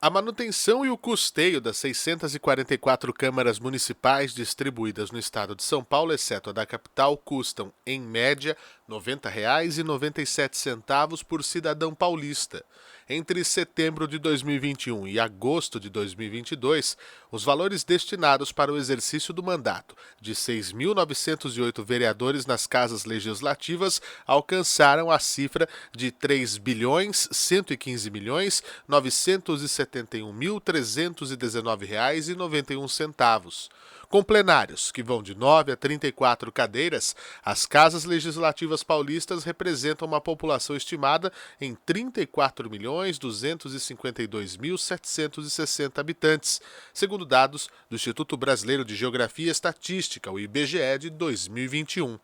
A manutenção e o custeio das 644 câmaras municipais distribuídas no estado de São Paulo, exceto a da capital, custam, em média, R$ 90,97 por cidadão paulista. Entre setembro de 2021 e agosto de 2022, os valores destinados para o exercício do mandato de 6.908 vereadores nas casas legislativas alcançaram a cifra de R$ 3.115.971.319,91. Com plenários, que vão de 9 a 34 cadeiras, as casas legislativas paulistas representam uma população estimada em 34.252.760 habitantes, segundo dados do Instituto Brasileiro de Geografia e Estatística, o IBGE, de 2021.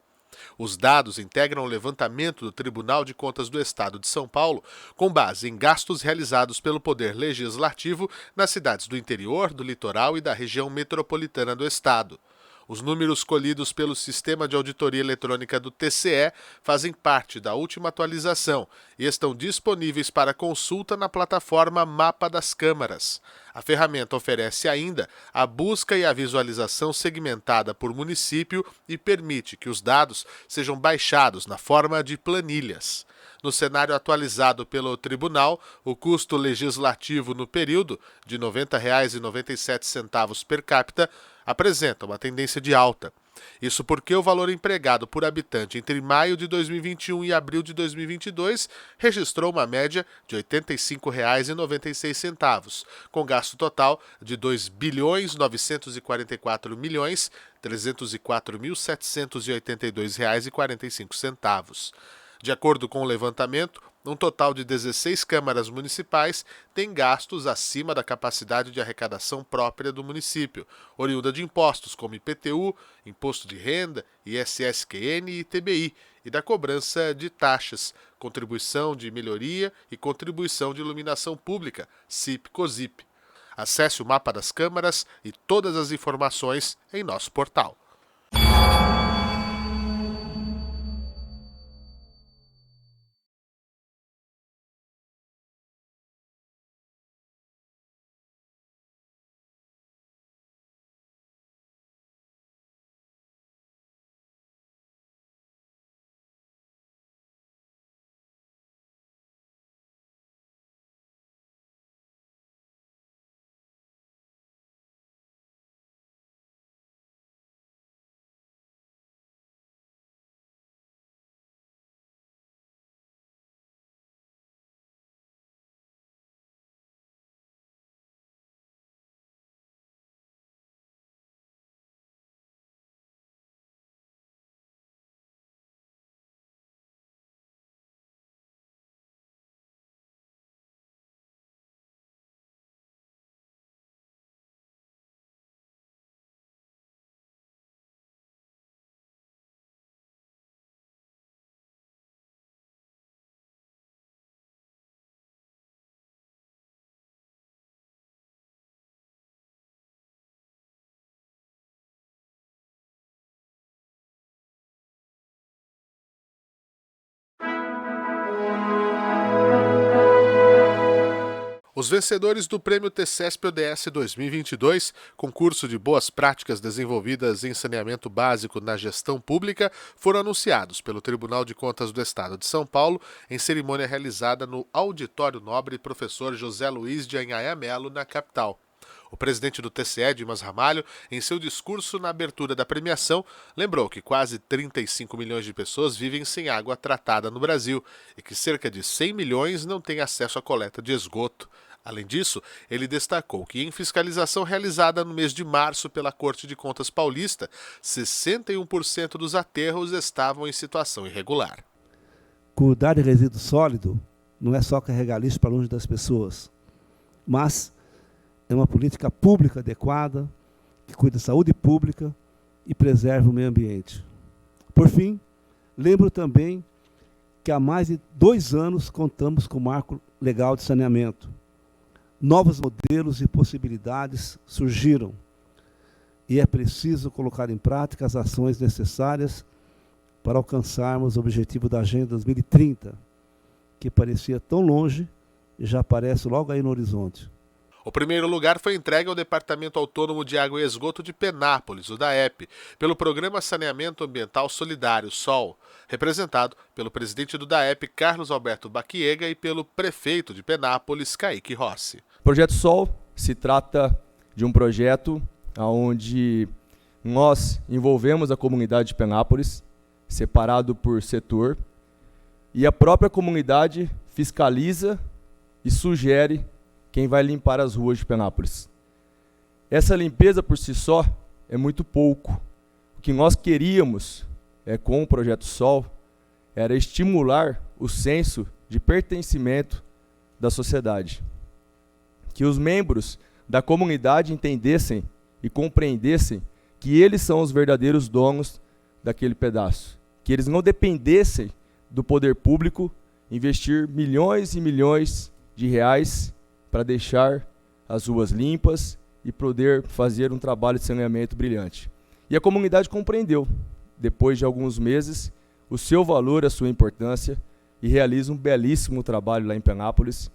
Os dados integram o levantamento do Tribunal de Contas do Estado de São Paulo, com base em gastos realizados pelo Poder Legislativo nas cidades do interior, do litoral e da região metropolitana do Estado. Os números colhidos pelo Sistema de Auditoria Eletrônica do TCE fazem parte da última atualização e estão disponíveis para consulta na plataforma Mapa das Câmaras. A ferramenta oferece ainda a busca e a visualização segmentada por município e permite que os dados sejam baixados na forma de planilhas. No cenário atualizado pelo Tribunal, o custo legislativo no período, de R$ 90,97 per capita, apresenta uma tendência de alta. Isso porque o valor empregado por habitante entre maio de 2021 e abril de 2022 registrou uma média de R$ 85,96, com gasto total de R$ 2.944.304.782,45. De acordo com o levantamento, um total de 16 câmaras municipais têm gastos acima da capacidade de arrecadação própria do município, oriunda de impostos como IPTU, Imposto de Renda, ISSQN e ITBI, e da cobrança de taxas, contribuição de melhoria e contribuição de iluminação pública, CIP-COSIP. Acesse o mapa das câmaras e todas as informações em nosso portal. Os vencedores do Prêmio TCESP-ODS 2022, concurso de boas práticas desenvolvidas em saneamento básico na gestão pública, foram anunciados pelo Tribunal de Contas do Estado de São Paulo em cerimônia realizada no Auditório Nobre Professor José Luiz de Anhaia Melo, na capital. O presidente do TCE, Dimas Ramalho, em seu discurso na abertura da premiação, lembrou que quase 35 milhões de pessoas vivem sem água tratada no Brasil e que cerca de 100 milhões não têm acesso à coleta de esgoto. Além disso, ele destacou que em fiscalização realizada no mês de março pela Corte de Contas Paulista, 61% dos aterros estavam em situação irregular. Cuidar de resíduo sólido não é só carregar lixo para longe das pessoas, mas é uma política pública adequada, que cuida da saúde pública e preserva o meio ambiente. Por fim, lembro também que há mais de 2 anos contamos com o Marco Legal de Saneamento. Novos modelos e possibilidades surgiram e é preciso colocar em prática as ações necessárias para alcançarmos o objetivo da Agenda 2030, que parecia tão longe e já aparece logo aí no horizonte. O primeiro lugar foi entregue ao Departamento Autônomo de Água e Esgoto de Penápolis, o DAEP, pelo Programa Saneamento Ambiental Solidário, SOL, representado pelo presidente do DAEP, Carlos Alberto Baquiega, e pelo prefeito de Penápolis, Kaique Rossi. O Projeto SOL se trata de um projeto onde nós envolvemos a comunidade de Penápolis, separado por setor, e a própria comunidade fiscaliza e sugere quem vai limpar as ruas de Penápolis. Essa limpeza por si só é muito pouco. O que nós queríamos com o Projeto SOL era estimular o senso de pertencimento da sociedade. Que os membros da comunidade entendessem e compreendessem que eles são os verdadeiros donos daquele pedaço. Que eles não dependessem do poder público investir milhões e milhões de reais para deixar as ruas limpas e poder fazer um trabalho de saneamento brilhante. E a comunidade compreendeu, depois de alguns meses, o seu valor, a sua importância, e realiza um belíssimo trabalho lá em Penápolis.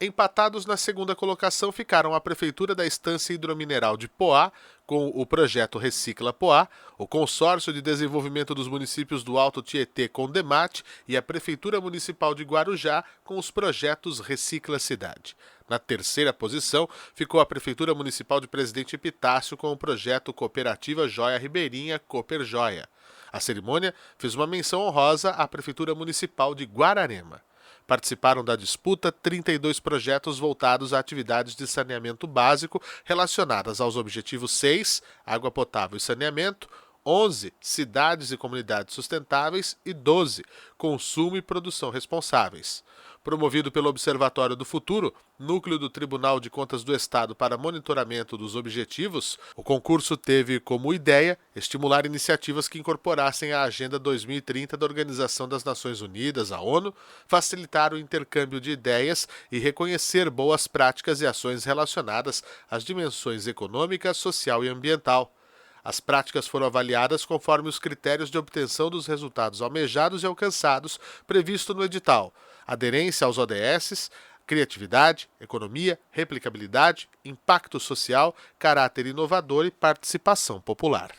Empatados na segunda colocação ficaram a Prefeitura da Estância Hidromineral de Poá, com o projeto Recicla Poá, o Consórcio de Desenvolvimento dos Municípios do Alto Tietê com Demate e a Prefeitura Municipal de Guarujá com os projetos Recicla Cidade. Na terceira posição ficou a Prefeitura Municipal de Presidente Epitácio com o projeto Cooperativa Joia Ribeirinha Cooperjoia. A cerimônia fez uma menção honrosa à Prefeitura Municipal de Guararema. Participaram da disputa 32 projetos voltados a atividades de saneamento básico relacionadas aos objetivos 6, água potável e saneamento, 11, cidades e comunidades sustentáveis e 12, consumo e produção responsáveis. Promovido pelo Observatório do Futuro, núcleo do Tribunal de Contas do Estado para monitoramento dos objetivos, o concurso teve como ideia estimular iniciativas que incorporassem a Agenda 2030 da Organização das Nações Unidas, a ONU, facilitar o intercâmbio de ideias e reconhecer boas práticas e ações relacionadas às dimensões econômica, social e ambiental. As práticas foram avaliadas conforme os critérios de obtenção dos resultados almejados e alcançados previsto no edital: aderência aos ODS, criatividade, economia, replicabilidade, impacto social, caráter inovador e participação popular.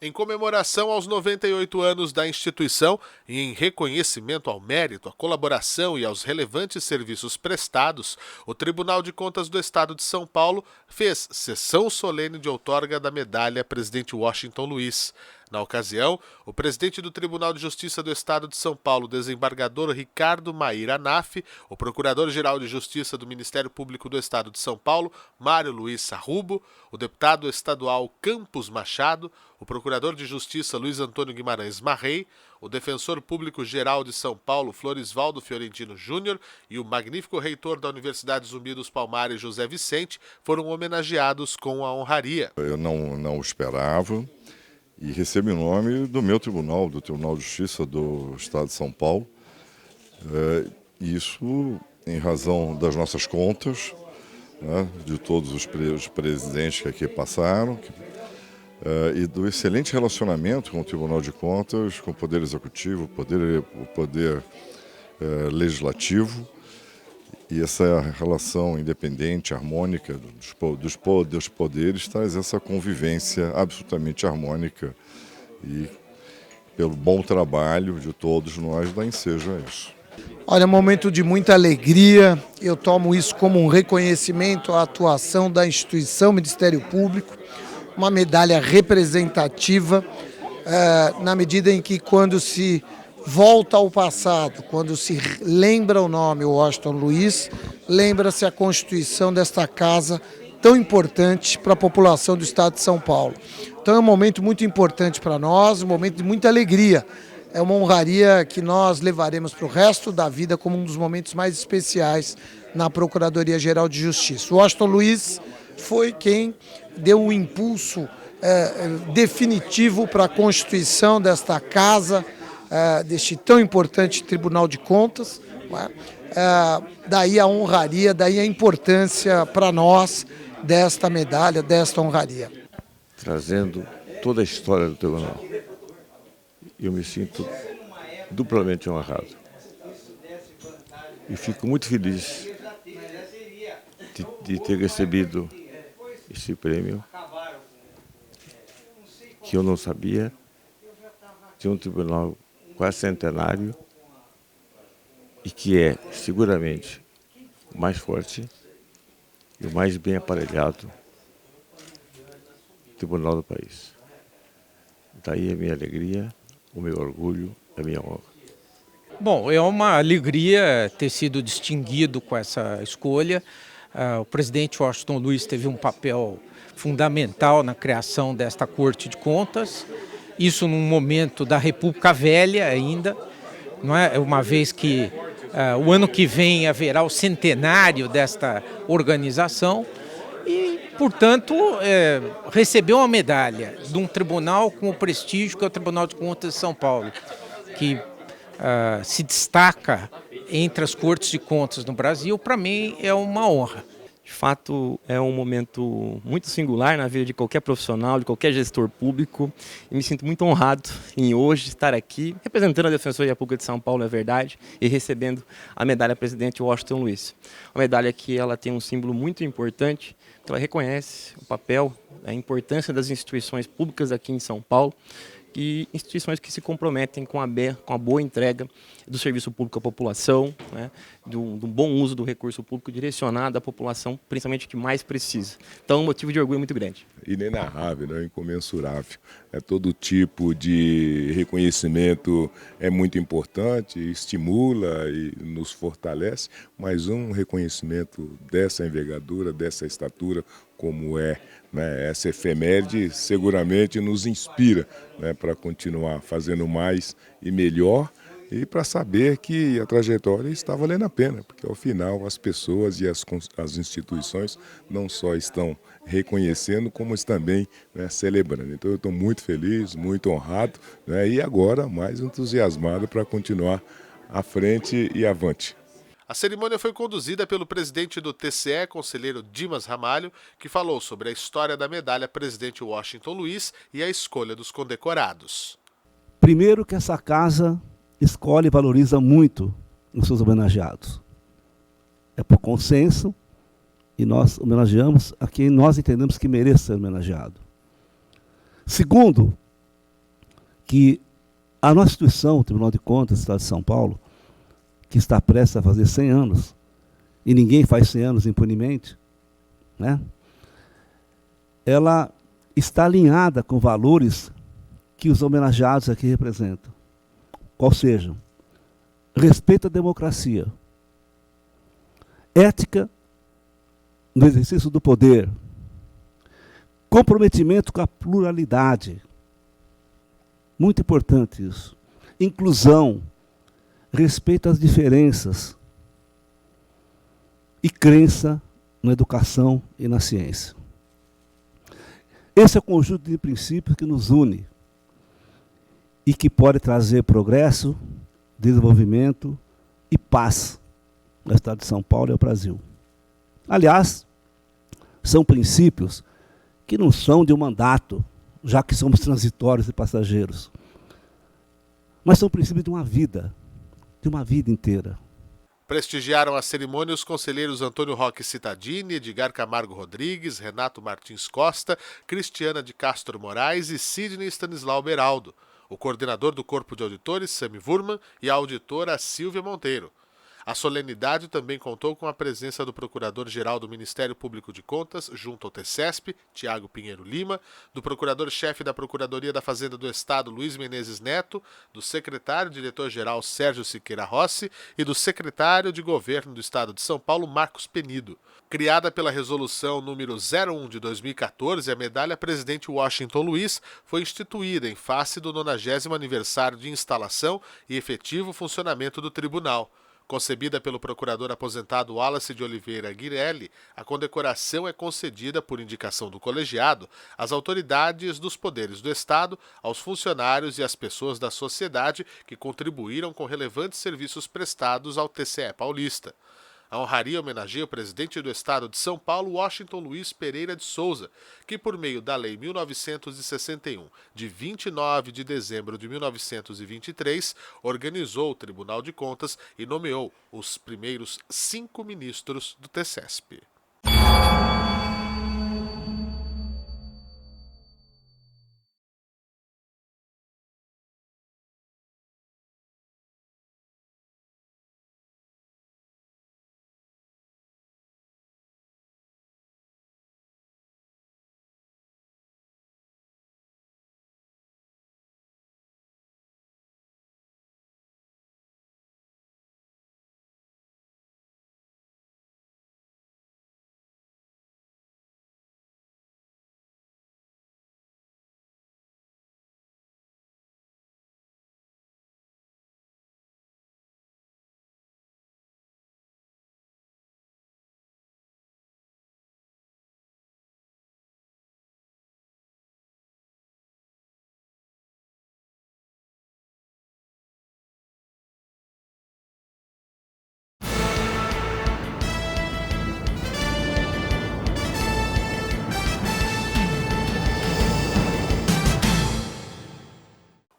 Em comemoração aos 98 anos da instituição e em reconhecimento ao mérito, à colaboração e aos relevantes serviços prestados, o Tribunal de Contas do Estado de São Paulo fez sessão solene de outorga da medalha Presidente Washington Luiz. Na ocasião, o presidente do Tribunal de Justiça do Estado de São Paulo, desembargador Ricardo Maíra Naff, o procurador-geral de Justiça do Ministério Público do Estado de São Paulo, Mário Luiz Sarrubo, o deputado estadual Campos Machado, o procurador de Justiça Luiz Antônio Guimarães Marrei, o defensor público-geral de São Paulo, Florisvaldo Fiorentino Júnior, e o magnífico reitor da Universidade Zumbi dos Palmares, José Vicente, foram homenageados com a honraria. Eu não esperava. E recebo em nome do meu tribunal, do Tribunal de Justiça do Estado de São Paulo. Isso em razão das nossas contas, né, de todos os presidentes que aqui passaram, e do excelente relacionamento com o Tribunal de Contas, com o Poder Executivo, o Poder Legislativo. E essa relação independente, harmônica dos poderes traz essa convivência absolutamente harmônica e pelo bom trabalho de todos nós dá ensejo a isso. Olha, é um momento de muita alegria, eu tomo isso como um reconhecimento à atuação da instituição Ministério Público, uma medalha representativa, na medida em que quando se volta ao passado, quando se lembra o nome Washington Luiz, lembra-se a constituição desta casa tão importante para a população do estado de São Paulo. Então é um momento muito importante para nós, um momento de muita alegria. É uma honraria que nós levaremos para o resto da vida como um dos momentos mais especiais na Procuradoria-Geral de Justiça. O Washington Luiz foi quem deu um impulso definitivo para a constituição desta casa, deste tão importante Tribunal de Contas. Daí a honraria, daí a importância para nós desta medalha, desta honraria. Trazendo toda a história do tribunal. Eu me sinto duplamente honrado. E fico muito feliz de ter recebido esse prêmio, que eu não sabia, de um tribunal quase centenário e que é seguramente o mais forte e o mais bem aparelhado tribunal do país. Daí a minha alegria, o meu orgulho, a minha honra. Bom, é uma alegria ter sido distinguido com essa escolha. O presidente Washington Luiz teve um papel fundamental na criação desta Corte de Contas, isso num momento da República Velha ainda, não é? Uma vez que o ano que vem haverá o centenário desta organização e, portanto, recebeu uma medalha de um tribunal com o prestígio que é o Tribunal de Contas de São Paulo, que se destaca entre as cortes de contas no Brasil, para mim é uma honra. De fato, é um momento muito singular na vida de qualquer profissional, de qualquer gestor público. E me sinto muito honrado em hoje estar aqui, representando a Defensoria Pública de São Paulo, é verdade, e recebendo a medalha Presidente Washington Luiz. Uma medalha que ela tem um símbolo muito importante, que ela reconhece o papel, a importância das instituições públicas aqui em São Paulo, e instituições que se comprometem com a boa entrega do serviço público à população, né, do bom uso do recurso público direcionado à população, principalmente que mais precisa. Então, um motivo de orgulho muito grande. Inenarrável, né? Incomensurável. Todo tipo de reconhecimento é muito importante, estimula e nos fortalece, mas um reconhecimento dessa envergadura, dessa estatura, como é, né, essa efeméride, seguramente nos inspira, né, para continuar fazendo mais e melhor e para saber que a trajetória está valendo a pena, porque ao final as pessoas e as instituições não só estão reconhecendo, como também, né, celebrando. Então eu estou muito feliz, muito honrado, né, e agora mais entusiasmado para continuar à frente e avante. A cerimônia foi conduzida pelo presidente do TCE, conselheiro Dimas Ramalho, que falou sobre a história da medalha Presidente Washington Luiz e a escolha dos condecorados. Primeiro que essa casa escolhe e valoriza muito os seus homenageados. É por consenso e nós homenageamos a quem nós entendemos que merece ser homenageado. Segundo, que a nossa instituição, o Tribunal de Contas do Estado de São Paulo, que está prestes a fazer 100 anos, e ninguém faz 100 anos impunemente, né? Ela está alinhada com valores que os homenageados aqui representam. Qual seja, respeito à democracia, ética no exercício do poder, comprometimento com a pluralidade, muito importante isso, inclusão, respeito às diferenças e crença na educação e na ciência. Esse é o conjunto de princípios que nos une e que pode trazer progresso, desenvolvimento e paz no estado de São Paulo e ao Brasil. Aliás, são princípios que não são de um mandato, já que somos transitórios e passageiros, mas são princípios de uma vida inteira. Prestigiaram a cerimônia os conselheiros Antônio Roque Cittadini, Edgar Camargo Rodrigues, Renato Martins Costa, Cristiana de Castro Moraes e Sidney Stanislau Beraldo, o coordenador do Corpo de Auditores, Sami Wurman, e a auditora Silvia Monteiro. A solenidade também contou com a presença do Procurador-Geral do Ministério Público de Contas, junto ao TCESP, Tiago Pinheiro Lima, do Procurador-Chefe da Procuradoria da Fazenda do Estado, Luiz Menezes Neto, do Secretário-Diretor-Geral Sérgio Siqueira Rossi e do Secretário de Governo do Estado de São Paulo, Marcos Penido. Criada pela Resolução número 01 de 2014, a medalha Presidente Washington Luiz foi instituída em face do 90º aniversário de instalação e efetivo funcionamento do Tribunal. Concebida pelo procurador aposentado Wallace de Oliveira Guirelli, a condecoração é concedida por indicação do colegiado às autoridades dos poderes do Estado, aos funcionários e às pessoas da sociedade que contribuíram com relevantes serviços prestados ao TCE paulista. A honraria homenageia o presidente do Estado de São Paulo, Washington Luiz Pereira de Souza, que por meio da Lei 1961, de 29 de dezembro de 1923, organizou o Tribunal de Contas e nomeou os primeiros 5 ministros do TCESP.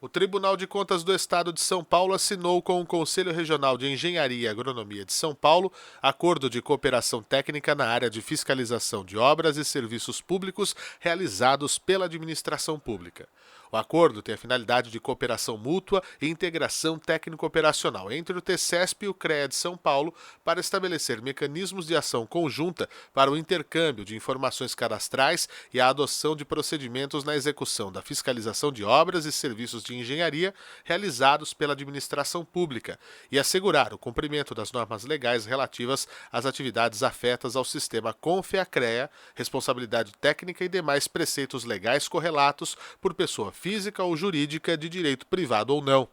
O Tribunal de Contas do Estado de São Paulo assinou com o Conselho Regional de Engenharia e Agronomia de São Paulo acordo de cooperação técnica na área de fiscalização de obras e serviços públicos realizados pela administração pública. O acordo tem a finalidade de cooperação mútua e integração técnico-operacional entre o TCESP e o CREA de São Paulo para estabelecer mecanismos de ação conjunta para o intercâmbio de informações cadastrais e a adoção de procedimentos na execução da fiscalização de obras e serviços de engenharia realizados pela administração pública e assegurar o cumprimento das normas legais relativas às atividades afetas ao sistema CONFEA-CREA, responsabilidade técnica e demais preceitos legais correlatos por pessoa física ou jurídica de direito privado ou não.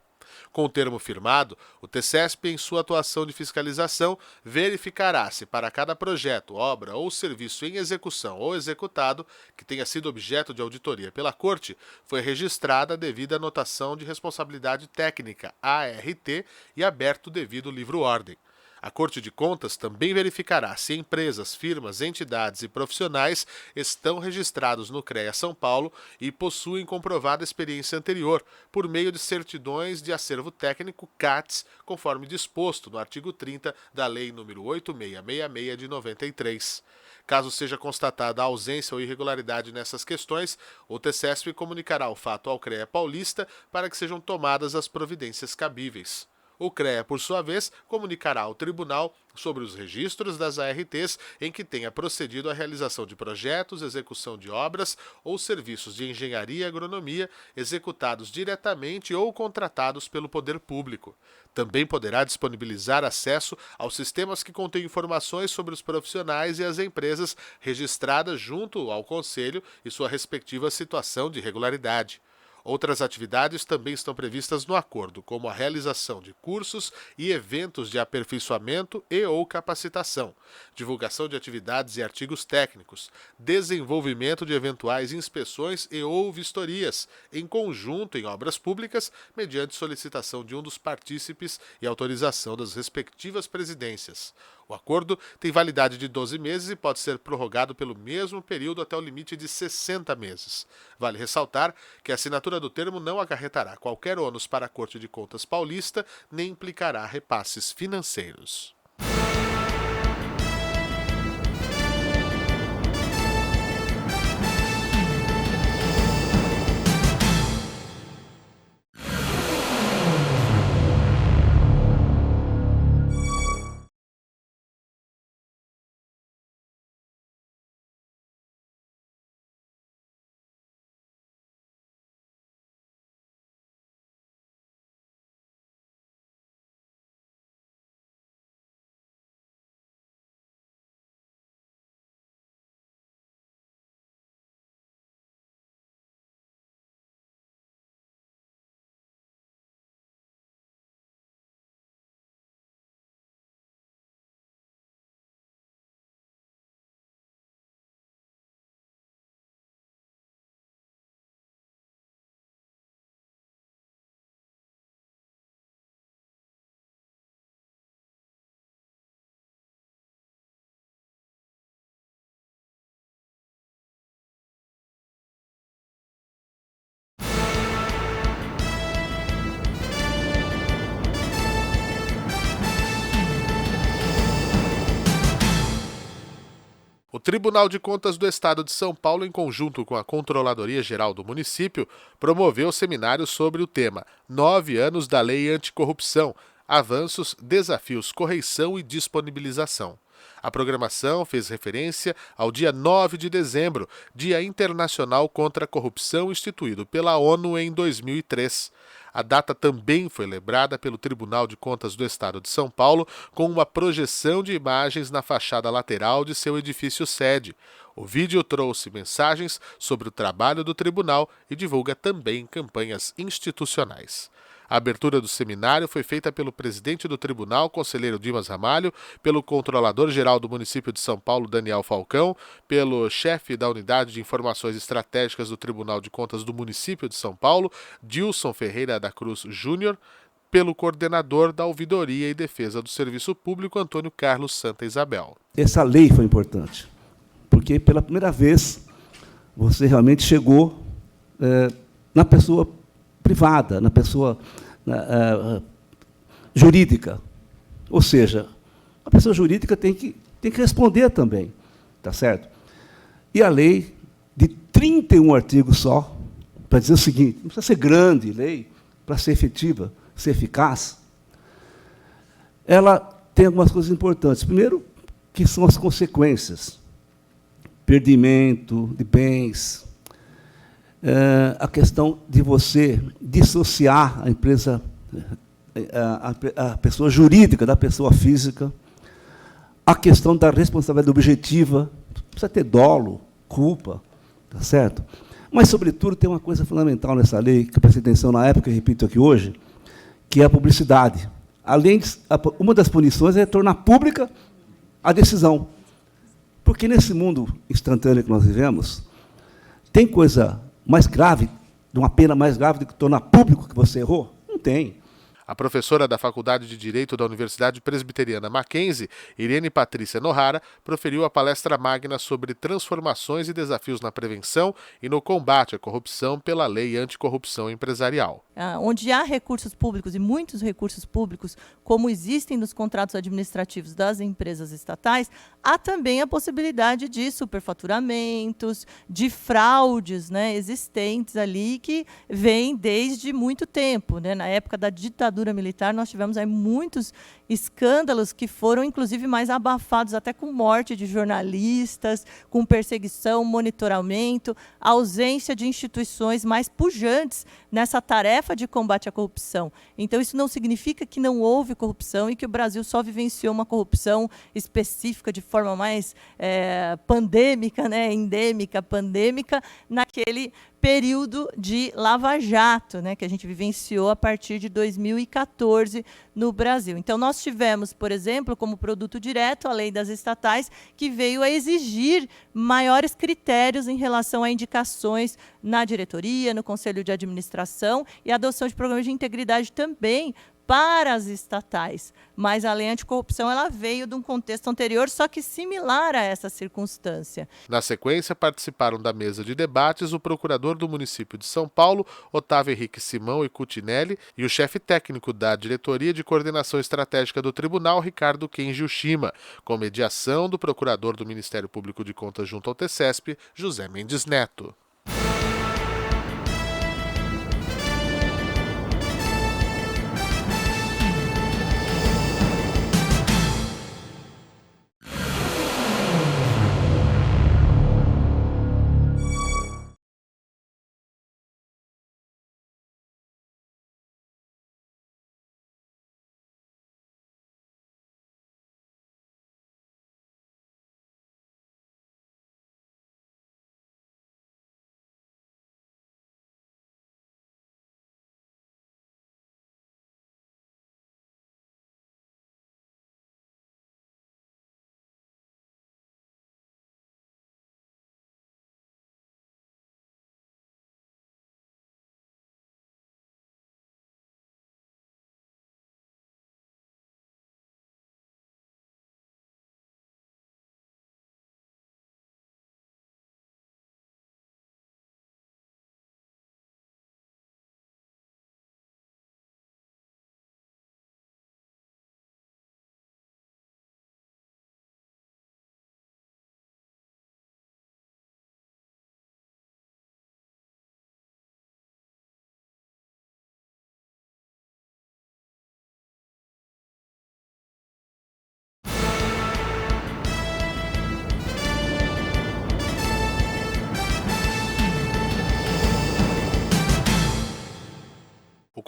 Com o termo firmado, o TCESP, em sua atuação de fiscalização, verificará se para cada projeto, obra ou serviço em execução ou executado, que tenha sido objeto de auditoria pela Corte, foi registrada a devida anotação de responsabilidade técnica, ART, e aberto o devido livro-ordem. A Corte de Contas também verificará se empresas, firmas, entidades e profissionais estão registrados no CREA São Paulo e possuem comprovada experiência anterior, por meio de certidões de acervo técnico CATS, conforme disposto no artigo 30 da Lei nº 8666 de 93. Caso seja constatada a ausência ou irregularidade nessas questões, o TCESP comunicará o fato ao CREA paulista para que sejam tomadas as providências cabíveis. O CREA, por sua vez, comunicará ao Tribunal sobre os registros das ARTs em que tenha procedido à realização de projetos, execução de obras ou serviços de engenharia e agronomia executados diretamente ou contratados pelo poder público. Também poderá disponibilizar acesso aos sistemas que contêm informações sobre os profissionais e as empresas registradas junto ao Conselho e sua respectiva situação de regularidade. Outras atividades também estão previstas no acordo, como a realização de cursos e eventos de aperfeiçoamento e ou capacitação, divulgação de atividades e artigos técnicos, desenvolvimento de eventuais inspeções e ou vistorias, em conjunto em obras públicas, mediante solicitação de um dos partícipes e autorização das respectivas presidências. O acordo tem validade de 12 meses e pode ser prorrogado pelo mesmo período até o limite de 60 meses. Vale ressaltar que a assinatura do termo não acarretará qualquer ônus para a Corte de Contas paulista, nem implicará repasses financeiros. O Tribunal de Contas do Estado de São Paulo, em conjunto com a Controladoria Geral do município, promoveu seminário sobre o tema 9 anos da Lei Anticorrupção, avanços, desafios, correição e disponibilização. A programação fez referência ao dia 9 de dezembro, Dia Internacional contra a Corrupção, instituído pela ONU em 2003. A data também foi lembrada pelo Tribunal de Contas do Estado de São Paulo com uma projeção de imagens na fachada lateral de seu edifício sede. O vídeo trouxe mensagens sobre o trabalho do tribunal e divulga também campanhas institucionais. A abertura do seminário foi feita pelo presidente do tribunal, conselheiro Dimas Ramalho, pelo controlador-geral do município de São Paulo, Daniel Falcão, pelo chefe da Unidade de Informações Estratégicas do Tribunal de Contas do município de São Paulo, Dilson Ferreira da Cruz Júnior, pelo coordenador da Ouvidoria e Defesa do Serviço Público, Antônio Carlos Santa Isabel. Essa lei foi importante, porque pela primeira vez você realmente chegou na pessoa privada, na pessoa jurídica. Ou seja, a pessoa jurídica tem que responder também, tá certo? E a lei, de 31 artigos só, para dizer o seguinte, não precisa ser grande lei, para ser efetiva, ser eficaz, ela tem algumas coisas importantes. Primeiro, que são as consequências. Perdimento de bens, a questão de você dissociar a empresa, a pessoa jurídica da pessoa física, a questão da responsabilidade objetiva, precisa ter dolo, culpa, tá certo? Mas, sobretudo, tem uma coisa fundamental nessa lei, que eu prestei atenção na época, e repito aqui hoje, que é a publicidade. Além de, uma das punições é tornar pública a decisão. Porque nesse mundo instantâneo que nós vivemos, tem coisa mais grave, de uma pena mais grave do que tornar público que você errou? Não tem. A professora da Faculdade de Direito da Universidade Presbiteriana Mackenzie, Irene Patrícia Nohara, proferiu a palestra magna sobre transformações e desafios na prevenção e no combate à corrupção pela Lei Anticorrupção Empresarial. Onde há recursos públicos, e muitos recursos públicos, como existem nos contratos administrativos das empresas estatais, há também a possibilidade de superfaturamentos, de fraudes, né, existentes ali, que vêm desde muito tempo, né? Na época da ditadura militar, nós tivemos aí muitos escândalos que foram, inclusive, mais abafados, até com morte de jornalistas, com perseguição, monitoramento, ausência de instituições mais pujantes nessa tarefa de combate à corrupção. Então, isso não significa que não houve corrupção e que o Brasil só vivenciou uma corrupção específica de forma mais pandêmica, né, endêmica, pandêmica, naquele período de Lava Jato, né, que a gente vivenciou a partir de 2014 no Brasil. Então, nós tivemos, por exemplo, como produto direto, a lei das estatais, que veio a exigir maiores critérios em relação a indicações na diretoria, no conselho de administração, e a adoção de programas de integridade também para as estatais. Mas a lei anticorrupção ela veio de um contexto anterior, só que similar a essa circunstância. Na sequência, participaram da mesa de debates o procurador do município de São Paulo, Otávio Henrique Simão e Cutinelli, e o chefe técnico da Diretoria de Coordenação Estratégica do Tribunal, Ricardo Kenji Ushima, com mediação do procurador do Ministério Público de Contas junto ao TCESP, José Mendes Neto.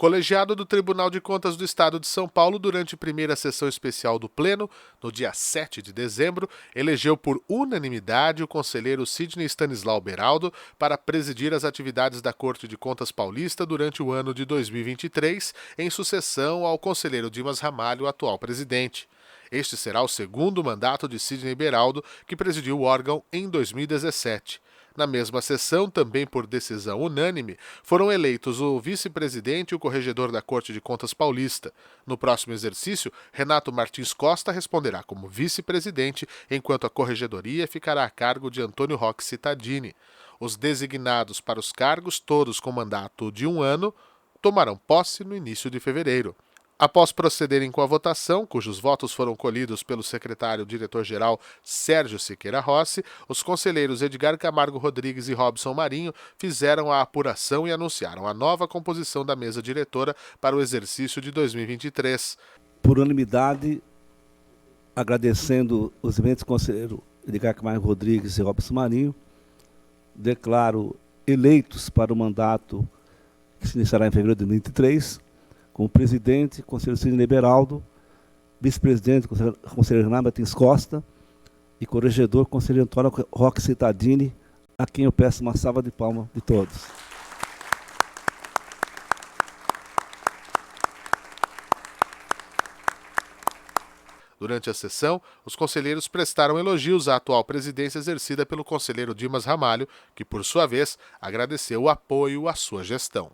colegiado do Tribunal de Contas do Estado de São Paulo, durante a primeira sessão especial do Pleno, no dia 7 de dezembro, elegeu por unanimidade o conselheiro Sidney Stanislau Beraldo para presidir as atividades da Corte de Contas Paulista durante o ano de 2023, em sucessão ao conselheiro Dimas Ramalho, atual presidente. Este será o segundo mandato de Sidney Beraldo, que presidiu o órgão em 2017. Na mesma sessão, também por decisão unânime, foram eleitos o vice-presidente e o corregedor da Corte de Contas Paulista. No próximo exercício, Renato Martins Costa responderá como vice-presidente, enquanto a corregedoria ficará a cargo de Antônio Roque Cittadini. Os designados para os cargos, todos com mandato de 1 ano, tomarão posse no início de fevereiro. Após procederem com a votação, cujos votos foram colhidos pelo secretário-diretor-geral Sérgio Siqueira Rossi, os conselheiros Edgar Camargo Rodrigues e Robson Marinho fizeram a apuração e anunciaram a nova composição da mesa diretora para o exercício de 2023. Por unanimidade, agradecendo os eminentes conselheiros Edgar Camargo Rodrigues e Robson Marinho, declaro eleitos para o mandato que se iniciará em fevereiro de 2023, como presidente, conselheiro Sidney Beraldo, vice-presidente, conselheiro Renato Martins Costa, e corregedor, conselheiro Antônio Roque Cittadini, a quem eu peço uma salva de palmas de todos. Durante a sessão, os conselheiros prestaram elogios à atual presidência exercida pelo conselheiro Dimas Ramalho, que, por sua vez, agradeceu o apoio à sua gestão.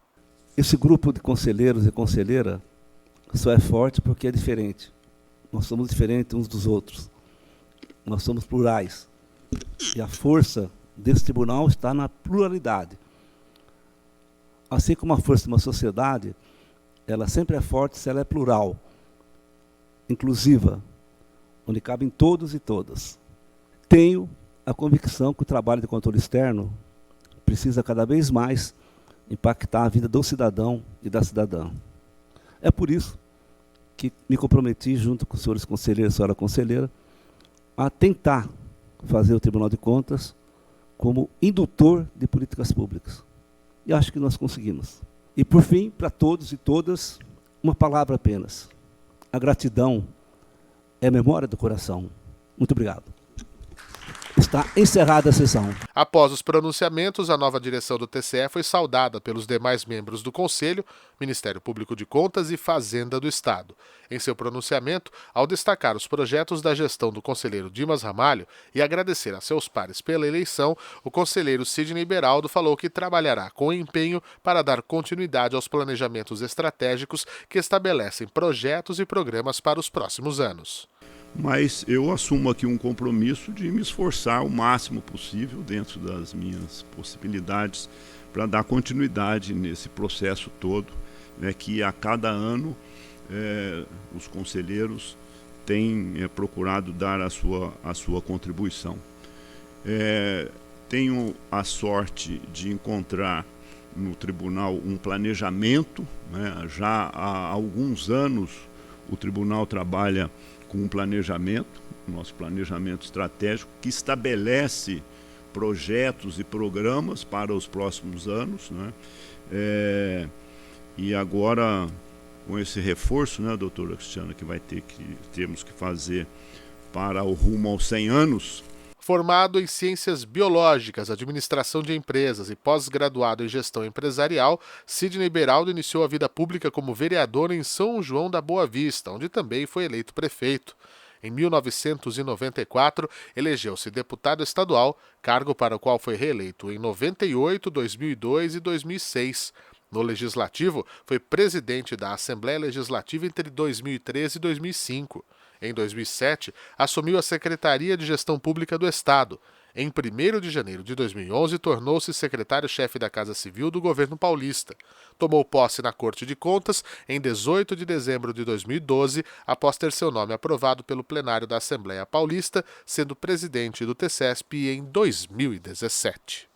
Esse grupo de conselheiros e conselheira só é forte porque é diferente. Nós somos diferentes uns dos outros. Nós somos plurais. E a força desse tribunal está na pluralidade. Assim como a força de uma sociedade, ela sempre é forte se ela é plural, inclusiva, onde cabem todos e todas. Tenho a convicção que o trabalho de controle externo precisa cada vez mais impactar a vida do cidadão e da cidadã. É por isso que me comprometi, junto com os senhores conselheiros e senhora conselheira, a tentar fazer o Tribunal de Contas como indutor de políticas públicas. E acho que nós conseguimos. E, por fim, para todos e todas, uma palavra apenas. A gratidão é a memória do coração. Muito obrigado. Está encerrada a sessão. Após os pronunciamentos, a nova direção do TCE foi saudada pelos demais membros do Conselho, Ministério Público de Contas e Fazenda do Estado. Em seu pronunciamento, ao destacar os projetos da gestão do conselheiro Dimas Ramalho e agradecer a seus pares pela eleição, o conselheiro Sidney Beraldo falou que trabalhará com empenho para dar continuidade aos planejamentos estratégicos que estabelecem projetos e programas para os próximos anos. Mas eu assumo aqui um compromisso de me esforçar o máximo possível, dentro das minhas possibilidades, para dar continuidade nesse processo todo, né, que a cada ano os conselheiros têm procurado dar a sua contribuição. Tenho a sorte de encontrar no tribunal um planejamento, né, já há alguns anos o tribunal trabalha com um planejamento, nosso planejamento estratégico, que estabelece projetos e programas para os próximos anos, né? E agora, com esse reforço, né, doutora Cristiana, que temos que fazer para o rumo aos 100 anos. Formado em Ciências Biológicas, Administração de Empresas e pós-graduado em Gestão Empresarial, Sidney Beraldo iniciou a vida pública como vereador em São João da Boa Vista, onde também foi eleito prefeito. Em 1994, elegeu-se deputado estadual, cargo para o qual foi reeleito em 98, 2002 e 2006. No Legislativo, foi presidente da Assembleia Legislativa entre 2013 e 2005. Em 2007, assumiu a Secretaria de Gestão Pública do Estado. Em 1º de janeiro de 2011, tornou-se secretário-chefe da Casa Civil do governo paulista. Tomou posse na Corte de Contas em 18 de dezembro de 2012, após ter seu nome aprovado pelo plenário da Assembleia Paulista, sendo presidente do TCESP em 2017.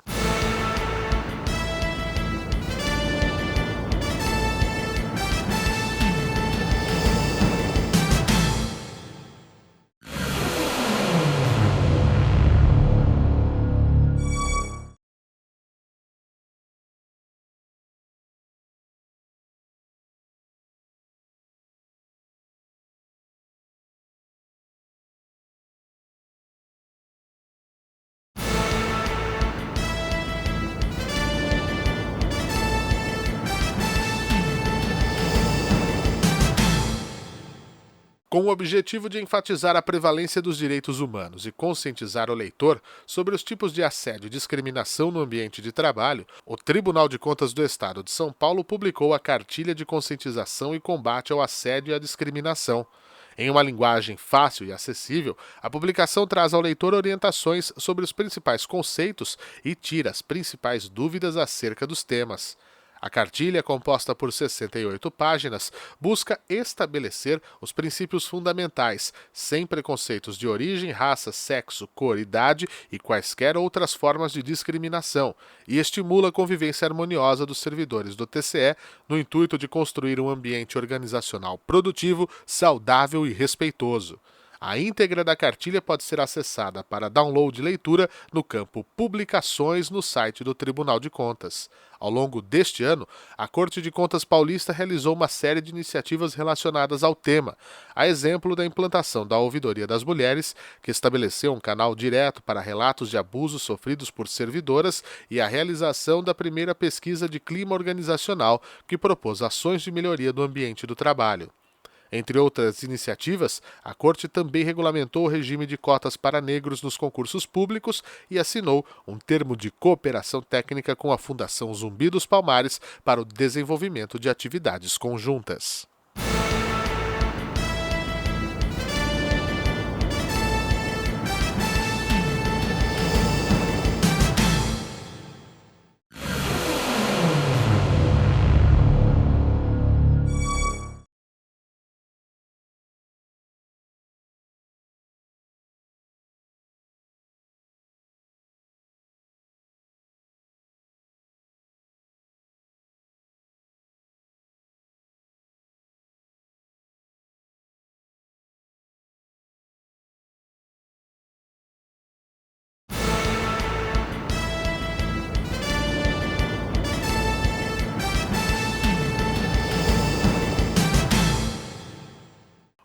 Com o objetivo de enfatizar a prevalência dos direitos humanos e conscientizar o leitor sobre os tipos de assédio e discriminação no ambiente de trabalho, o Tribunal de Contas do Estado de São Paulo publicou a Cartilha de Conscientização e Combate ao Assédio e à Discriminação. Em uma linguagem fácil e acessível, a publicação traz ao leitor orientações sobre os principais conceitos e tira as principais dúvidas acerca dos temas. A cartilha, composta por 68 páginas, busca estabelecer os princípios fundamentais, sem preconceitos de origem, raça, sexo, cor, idade e quaisquer outras formas de discriminação, e estimula a convivência harmoniosa dos servidores do TCE no intuito de construir um ambiente organizacional produtivo, saudável e respeitoso. A íntegra da cartilha pode ser acessada para download e leitura no campo Publicações no site do Tribunal de Contas. Ao longo deste ano, a Corte de Contas Paulista realizou uma série de iniciativas relacionadas ao tema, a exemplo da implantação da Ouvidoria das Mulheres, que estabeleceu um canal direto para relatos de abusos sofridos por servidoras, e a realização da primeira pesquisa de clima organizacional, que propôs ações de melhoria do ambiente do trabalho. Entre outras iniciativas, a Corte também regulamentou o regime de cotas para negros nos concursos públicos e assinou um termo de cooperação técnica com a Fundação Zumbi dos Palmares para o desenvolvimento de atividades conjuntas.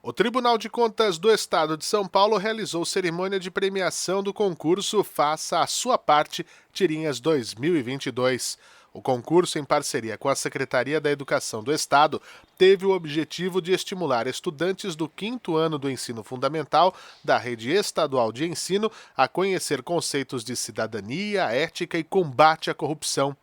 O Tribunal de Contas do Estado de São Paulo realizou cerimônia de premiação do concurso Faça a Sua Parte Tirinhas 2022. O concurso, em parceria com a Secretaria da Educação do Estado, teve o objetivo de estimular estudantes do 5º ano do ensino fundamental da rede estadual de ensino a conhecer conceitos de cidadania, ética e combate à corrupção.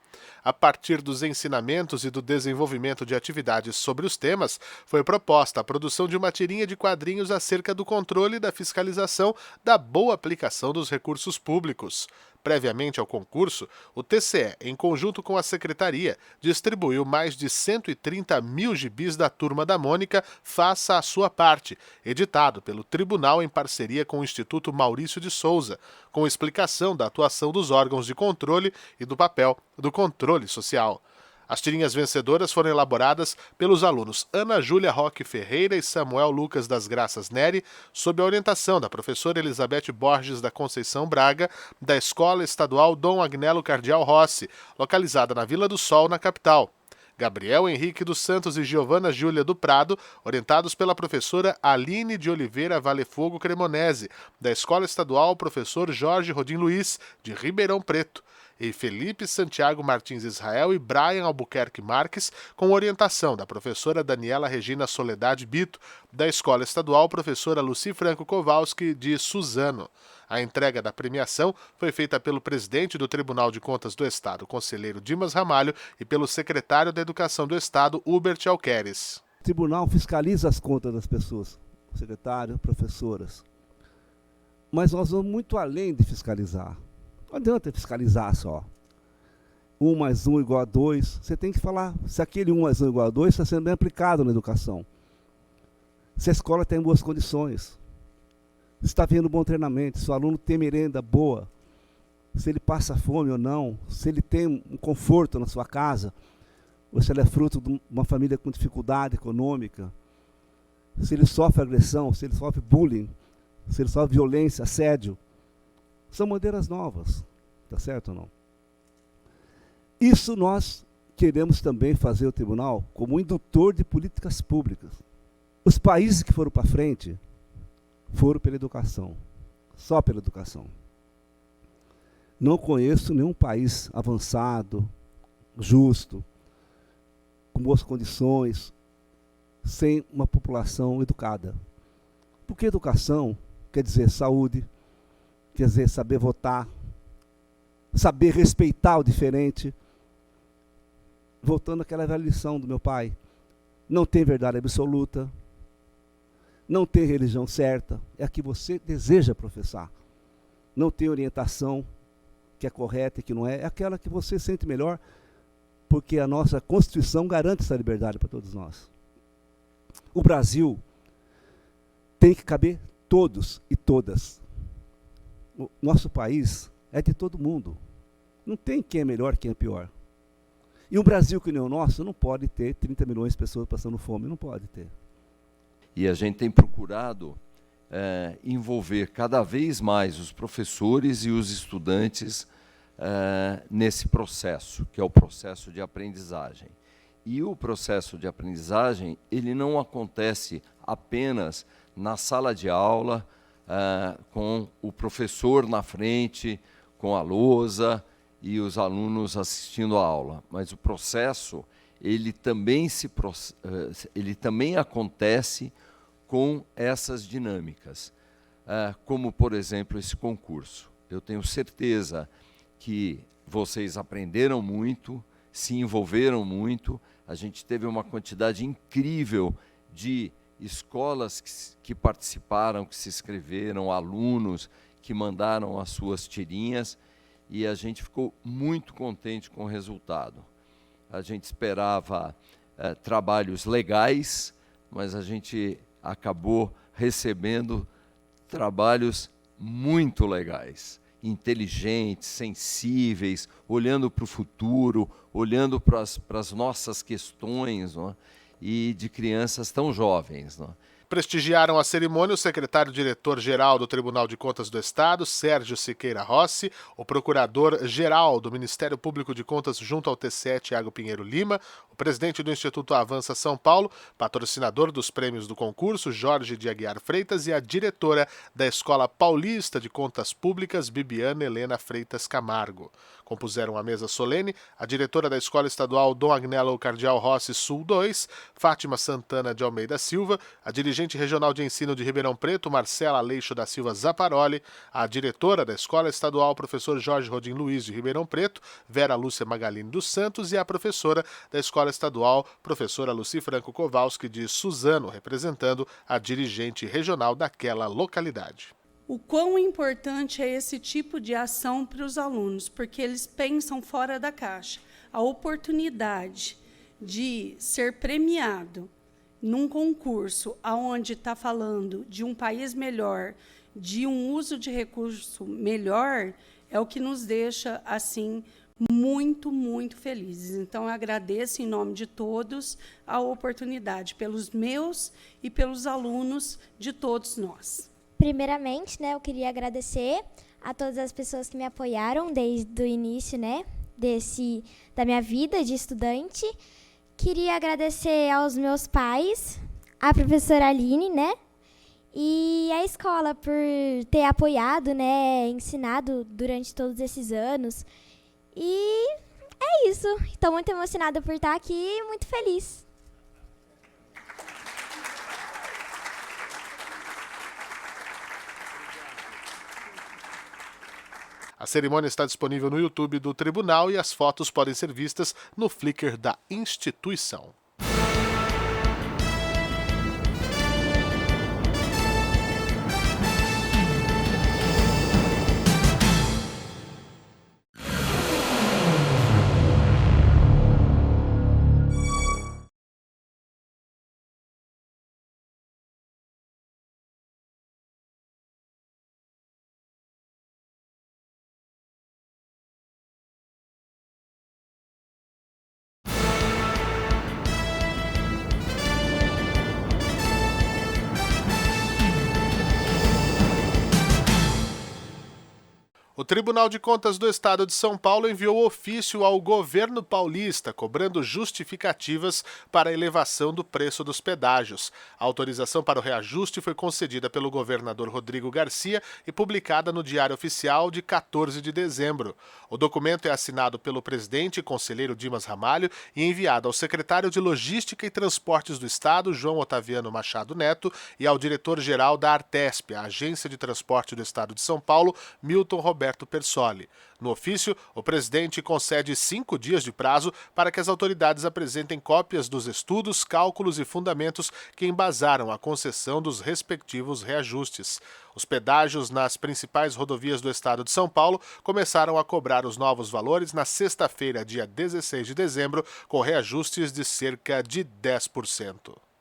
A partir dos ensinamentos e do desenvolvimento de atividades sobre os temas, foi proposta a produção de uma tirinha de quadrinhos acerca do controle e da fiscalização da boa aplicação dos recursos públicos. Previamente ao concurso, o TCE, em conjunto com a Secretaria, distribuiu mais de 130 mil gibis da Turma da Mônica Faça a Sua Parte, editado pelo Tribunal em parceria com o Instituto Maurício de Souza, com explicação da atuação dos órgãos de controle e do papel do controle social. As tirinhas vencedoras foram elaboradas pelos alunos Ana Júlia Roque Ferreira e Samuel Lucas das Graças Neri, sob a orientação da professora Elizabeth Borges da Conceição Braga, da Escola Estadual Dom Agnello Cardial Rossi, localizada na Vila do Sol, na capital. Gabriel Henrique dos Santos e Giovana Júlia do Prado, orientados pela professora Aline de Oliveira Valefogo Cremonese, da Escola Estadual Professor Jorge Rodim Luiz, de Ribeirão Preto, e Felipe Santiago Martins Israel e Brian Albuquerque Marques, com orientação da professora Daniela Regina Soledade Bito, da Escola Estadual Professora Luci Franco Kowalski, de Suzano. A entrega da premiação foi feita pelo presidente do Tribunal de Contas do Estado, conselheiro Dimas Ramalho, e pelo secretário da Educação do Estado, Hubert Alqueres. O tribunal fiscaliza as contas das pessoas, secretário, professoras. Mas nós vamos muito além de fiscalizar. Não adianta fiscalizar só. 1 mais 1 igual a 2. Você tem que falar se aquele 1 mais 1 igual a 2 está sendo bem aplicado na educação. Se a escola tem boas condições. Se está havendo bom treinamento, se o aluno tem merenda boa, se ele passa fome ou não, se ele tem um conforto na sua casa, ou se ele é fruto de uma família com dificuldade econômica, se ele sofre agressão, se ele sofre bullying, se ele sofre violência, assédio. São bandeiras novas, tá certo ou não? Isso nós queremos também fazer o tribunal como indutor de políticas públicas. Os países que foram para frente foram pela educação, só pela educação. Não conheço nenhum país avançado, justo, com boas condições, sem uma população educada. Porque educação quer dizer saúde, quer dizer saber votar, saber respeitar o diferente. Voltando àquela velha lição do meu pai, não tem verdade absoluta, não tem religião certa, é a que você deseja professar. Não tem orientação que é correta e que não é, é aquela que você sente melhor, porque a nossa Constituição garante essa liberdade para todos nós. O Brasil tem que caber todos e todas. O nosso país é de todo mundo. Não tem quem é melhor, quem é pior. E um Brasil que nem o nosso não pode ter 30 milhões de pessoas passando fome, não pode ter. E a gente tem procurado envolver cada vez mais os professores e os estudantes nesse processo, que é o processo de aprendizagem. E o processo de aprendizagem, ele não acontece apenas na sala de aula, com o professor na frente, com a lousa e os alunos assistindo a aula. Mas o processo, ele também acontece com essas dinâmicas, como, por exemplo, esse concurso. Eu tenho certeza que vocês aprenderam muito, se envolveram muito, a gente teve uma quantidade incrível de escolas que participaram, que se inscreveram, alunos que mandaram as suas tirinhas, e a gente ficou muito contente com o resultado. A gente esperava trabalhos legais, mas a gente acabou recebendo trabalhos muito legais, inteligentes, sensíveis, olhando para o futuro, olhando para as nossas questões, não é? E de crianças tão jovens, não é? Prestigiaram a cerimônia o secretário-diretor-geral do Tribunal de Contas do Estado, Sérgio Siqueira Rossi, o procurador-geral do Ministério Público de Contas junto ao TCE, Tiago Pinheiro Lima, o presidente do Instituto Avança São Paulo, patrocinador dos prêmios do concurso, Jorge de Aguiar Freitas, e a diretora da Escola Paulista de Contas Públicas, Bibiana Helena Freitas Camargo. Compuseram a mesa solene a diretora da Escola Estadual Dom Agnello Cardial Rossi Sul 2, Fátima Santana de Almeida Silva, a dirigente regional de ensino de Ribeirão Preto, Marcela Aleixo da Silva Zaparoli, a diretora da Escola Estadual Professor Jorge Rodim Luiz de Ribeirão Preto, Vera Lúcia Magalini dos Santos, e a professora da Escola Estadual Professora Luci Franco Kowalski de Suzano, representando a dirigente regional daquela localidade. O quão importante é esse tipo de ação para os alunos, porque eles pensam fora da caixa. A oportunidade de ser premiado num concurso onde está falando de um país melhor, de um uso de recurso melhor, é o que nos deixa, assim, muito, muito felizes. Então, eu agradeço, em nome de todos, a oportunidade, pelos meus e pelos alunos de todos nós. Primeiramente, eu queria agradecer a todas as pessoas que me apoiaram desde o início, da minha vida de estudante. Queria agradecer aos meus pais, à professora Aline, e à escola por ter apoiado, ensinado durante todos esses anos. E é isso. Estou muito emocionada por estar aqui e muito feliz. A cerimônia está disponível no YouTube do Tribunal e as fotos podem ser vistas no Flickr da instituição. O Tribunal de Contas do Estado de São Paulo enviou ofício ao governo paulista, cobrando justificativas para a elevação do preço dos pedágios. A autorização para o reajuste foi concedida pelo governador Rodrigo Garcia e publicada no Diário Oficial de 14 de dezembro. O documento é assinado pelo presidente e conselheiro Dimas Ramalho e enviado ao secretário de Logística e Transportes do Estado, João Otaviano Machado Neto, e ao diretor-geral da Artesp, a Agência de Transporte do Estado de São Paulo, Milton Roberto Persoli. No ofício, o presidente concede 5 dias de prazo para que as autoridades apresentem cópias dos estudos, cálculos e fundamentos que embasaram a concessão dos respectivos reajustes. Os pedágios nas principais rodovias do estado de São Paulo começaram a cobrar os novos valores na sexta-feira, dia 16 de dezembro, com reajustes de cerca de 10%.